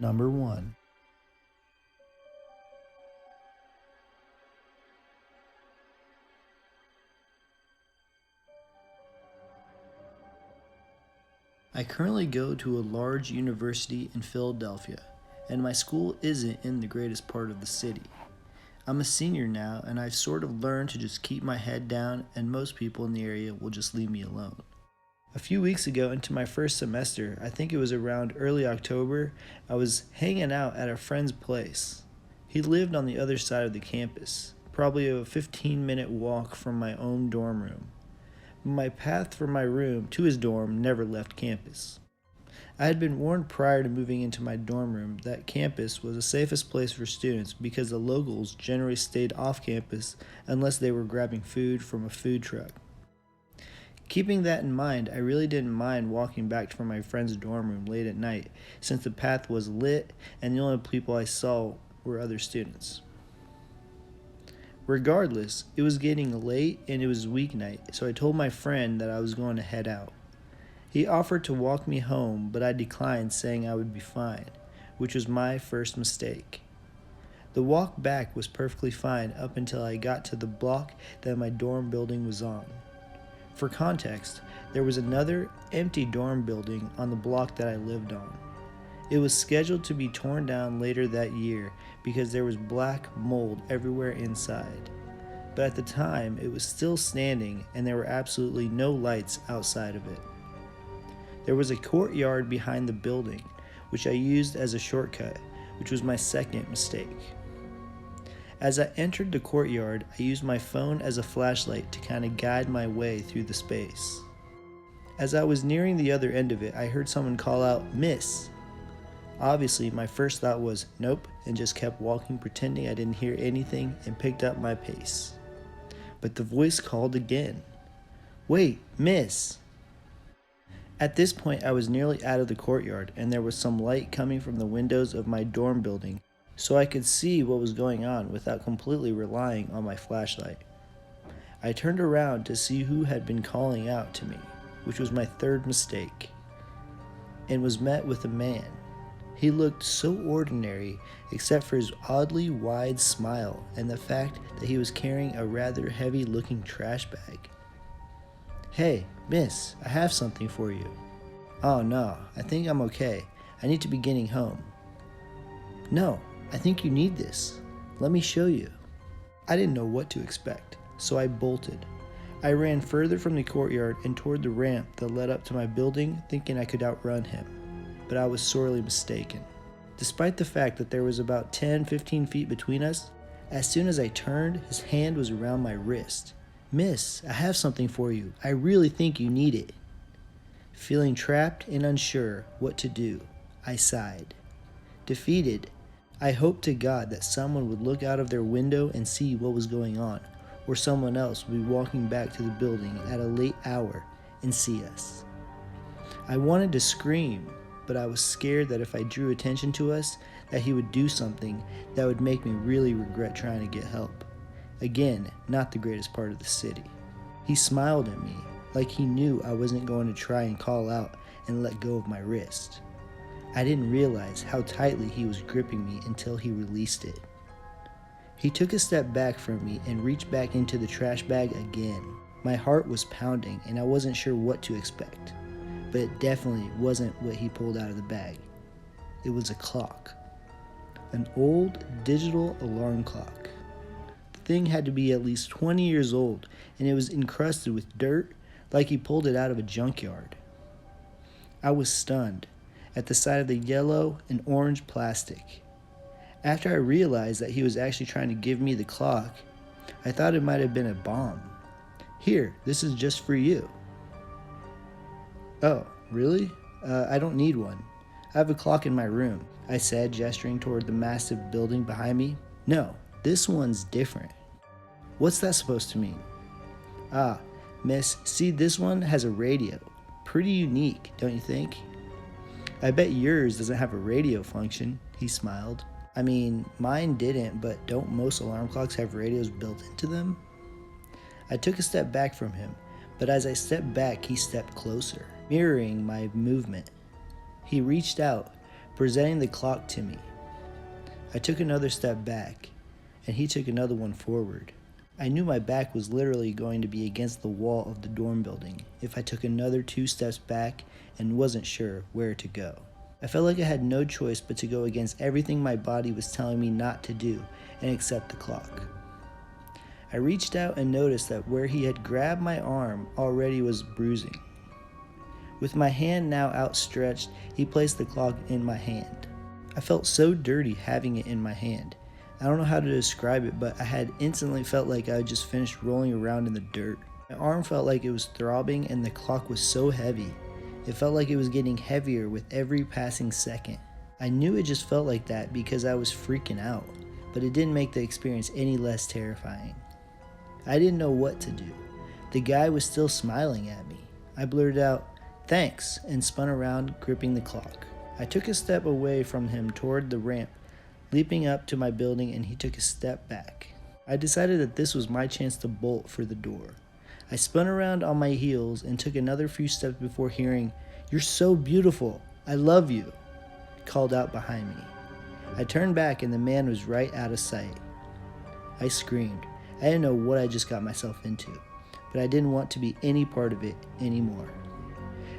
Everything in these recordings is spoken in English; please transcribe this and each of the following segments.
Number 1. I currently go to a large university in Philadelphia, and my school isn't in the greatest part of the city. I'm a senior now, and I've sort of learned to just keep my head down, and most people in the area will just leave me alone. A few weeks ago, into my first semester, I think it was around early October, I was hanging out at a friend's place. He lived on the other side of the campus, probably a 15-minute walk from my own dorm room. My path from my room to his dorm never left campus. I had been warned prior to moving into my dorm room that campus was the safest place for students because the locals generally stayed off campus unless they were grabbing food from a food truck. Keeping that in mind, I really didn't mind walking back from my friend's dorm room late at night since the path was lit and the only people I saw were other students. Regardless, it was getting late and it was weeknight, so I told my friend that I was going to head out. He offered to walk me home, but I declined, saying I would be fine, which was my first mistake. The walk back was perfectly fine up until I got to the block that my dorm building was on. For context, there was another empty dorm building on the block that I lived on. It was scheduled to be torn down later that year because there was black mold everywhere inside. But at the time, it was still standing and there were absolutely no lights outside of it. There was a courtyard behind the building, which I used as a shortcut, which was my second mistake. As I entered the courtyard, I used my phone as a flashlight to kind of guide my way through the space. As I was nearing the other end of it, I heard someone call out, "Miss." Obviously, my first thought was, nope, and just kept walking pretending I didn't hear anything and picked up my pace. But the voice called again. "Wait, miss." At this point, I was nearly out of the courtyard and there was some light coming from the windows of my dorm building, so I could see what was going on without completely relying on my flashlight. I turned around to see who had been calling out to me, which was my third mistake, and was met with a man. He looked so ordinary except for his oddly wide smile and the fact that he was carrying a rather heavy-looking trash bag. "Hey, miss, I have something for you." "Oh no, I think I'm okay. I need to be getting home." "No, I think you need this. Let me show you." I didn't know what to expect, so I bolted. I ran further from the courtyard and toward the ramp that led up to my building, thinking I could outrun him. But I was sorely mistaken. Despite the fact that there was about 10-15 feet between us, as soon as I turned, his hand was around my wrist. "Miss, I have something for you. I really think you need it." Feeling trapped and unsure what to do, I sighed. Defeated, I hoped to God that someone would look out of their window and see what was going on, or someone else would be walking back to the building at a late hour and see us. I wanted to scream, but I was scared that if I drew attention to us, that he would do something that would make me really regret trying to get help. Again, not the greatest part of the city. He smiled at me, like he knew I wasn't going to try and call out and let go of my wrist. I didn't realize how tightly he was gripping me until he released it. He took a step back from me and reached back into the trash bag again. My heart was pounding and I wasn't sure what to expect. But it definitely wasn't what he pulled out of the bag. It was a clock. An old digital alarm clock. The thing had to be at least 20 years old, and it was encrusted with dirt like he pulled it out of a junkyard. I was stunned at the sight of the yellow and orange plastic. After I realized that he was actually trying to give me the clock, I thought it might have been a bomb. "Here, this is just for you." "Oh, really? I don't need one. I have a clock in my room," I said, gesturing toward the massive building behind me. "No, this one's different." "What's that supposed to mean?" "Ah, miss, see, this one has a radio. Pretty unique, don't you think?" "I bet yours doesn't have a radio function," he smiled. "I mean, mine didn't, but don't most alarm clocks have radios built into them?" I took a step back from him, but as I stepped back, he stepped closer, mirroring my movement. He reached out, presenting the clock to me. I took another step back, and he took another one forward. I knew my back was literally going to be against the wall of the dorm building if I took another 2 steps back and wasn't sure where to go. I felt like I had no choice but to go against everything my body was telling me not to do and accept the clock. I reached out and noticed that where he had grabbed my arm already was bruising. With my hand now outstretched, he placed the clock in my hand. I felt so dirty having it in my hand. I don't know how to describe it, but I had instantly felt like I had just finished rolling around in the dirt. My arm felt like it was throbbing and the clock was so heavy. It felt like it was getting heavier with every passing second. I knew it just felt like that because I was freaking out, but it didn't make the experience any less terrifying. I didn't know what to do. The guy was still smiling at me. I blurted out, "Thanks," and spun around, gripping the clock. I took a step away from him toward the ramp, leaping up to my building, and he took a step back. I decided that this was my chance to bolt for the door. I spun around on my heels and took another few steps before hearing, "You're so beautiful. I love you," called out behind me. I turned back and the man was right out of sight. I screamed. I didn't know what I just got myself into, but I didn't want to be any part of it anymore.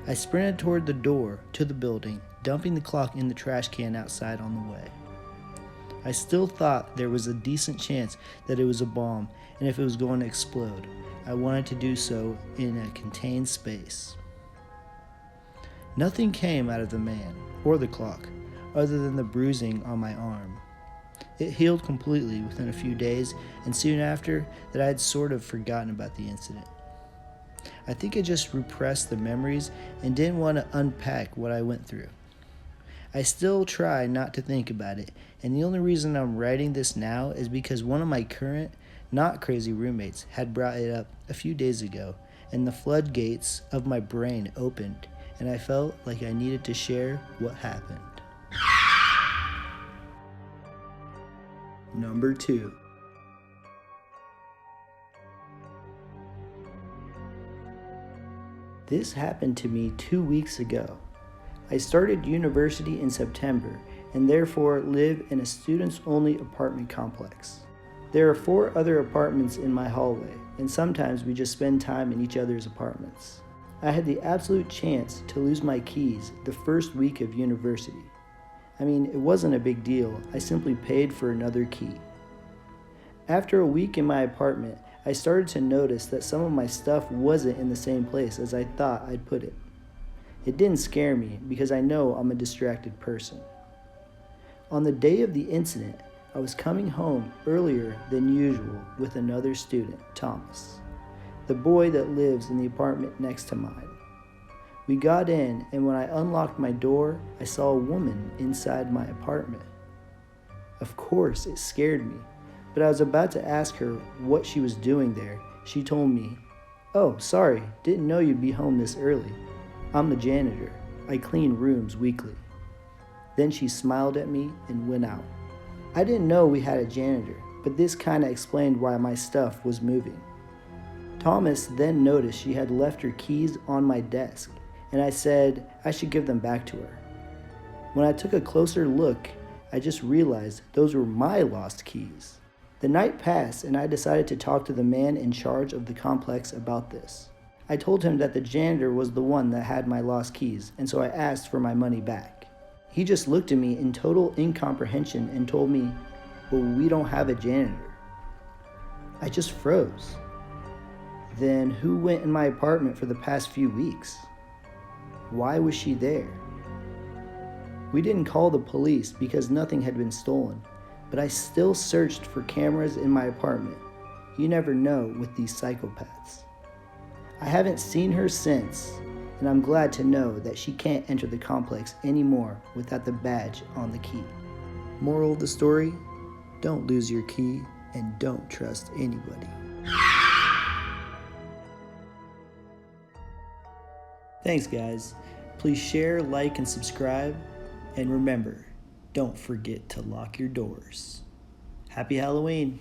I sprinted toward the door to the building, dumping the clock in the trash can outside on the way. I still thought there was a decent chance that it was a bomb, and if it was going to explode, I wanted to do so in a contained space. Nothing came out of the man or the clock other than the bruising on my arm. It healed completely within a few days, and soon after that I had sort of forgotten about the incident. I think I just repressed the memories and didn't want to unpack what I went through. I still try not to think about it, and the only reason I'm writing this now is because one of my current, not crazy roommates had brought it up a few days ago, and the floodgates of my brain opened, and I felt like I needed to share what happened. Number 2. This happened to me 2 weeks ago. I started university in September and therefore live in a students-only apartment complex. There are 4 other apartments in my hallway, and sometimes we just spend time in each other's apartments. I had the absolute chance to lose my keys the first week of university. I mean, it wasn't a big deal. I simply paid for another key. After a week in my apartment, I started to notice that some of my stuff wasn't in the same place as I thought I'd put it. It didn't scare me because I know I'm a distracted person. On the day of the incident, I was coming home earlier than usual with another student, Thomas, the boy that lives in the apartment next to mine. We got in, and when I unlocked my door, I saw a woman inside my apartment. Of course, it scared me, but I was about to ask her what she was doing there. She told me, "Oh, sorry, didn't know you'd be home this early. I'm the janitor. I clean rooms weekly." Then she smiled at me and went out. I didn't know we had a janitor, but this kinda explained why my stuff was moving. Thomas then noticed she had left her keys on my desk, and I said I should give them back to her. When I took a closer look, I just realized those were my lost keys. The night passed, and I decided to talk to the man in charge of the complex about this. I told him that the janitor was the one that had my lost keys, and so I asked for my money back. He just looked at me in total incomprehension and told me, "Well, we don't have a janitor." I just froze. Then who went in my apartment for the past few weeks? Why was she there? We didn't call the police because nothing had been stolen, but I still searched for cameras in my apartment. You never know with these psychopaths. I haven't seen her since, and I'm glad to know that she can't enter the complex anymore without the badge on the key. Moral of the story: don't lose your key and don't trust anybody. Thanks, guys. Please share, like, and subscribe. And remember, don't forget to lock your doors. Happy Halloween!